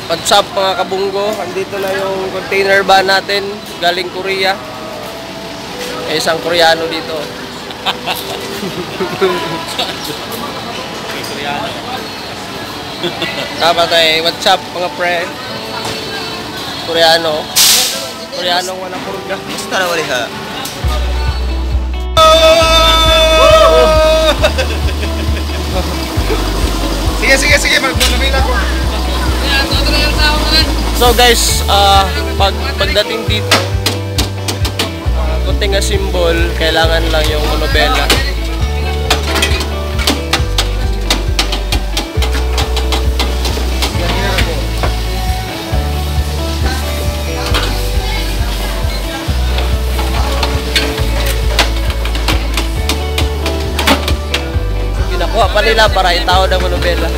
What's up mga kabunggo? Andito na yung container van natin galing Korea. May isang Koreano dito. Koreano. Tama tayo. What's up mga pre? Koreano. Koreanong walang purga. Basta na wali ha. Sige. Magpunamila ko. So guys, pagdating dito, kunting symbol, kailangan lang yung monobela. Ginakuha pa nila para itawad ang monobela.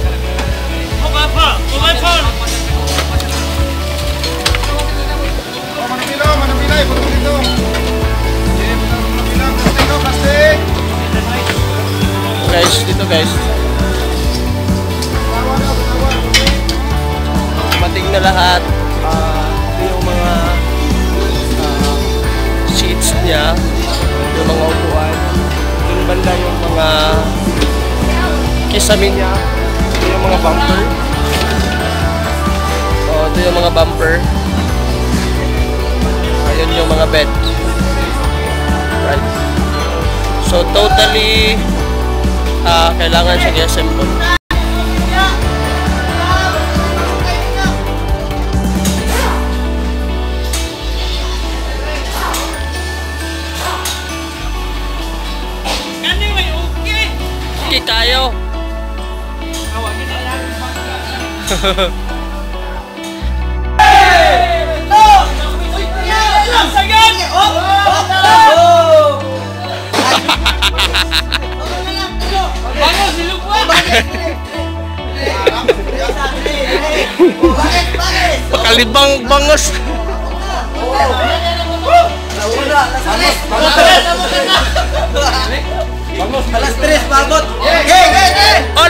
Guys, dito guys. Mating na lahat. Ito yung mga seats niya, yung mga upuan. Yung banda yung mga kisame niya. Ito yung mga bumper. Ito yung mga bumper. Ayun yung mga bed. Right. So totally kailangan siya i-assemble. Okay tayo. Pakalibang bangos. Alas 3, pabot. Oh,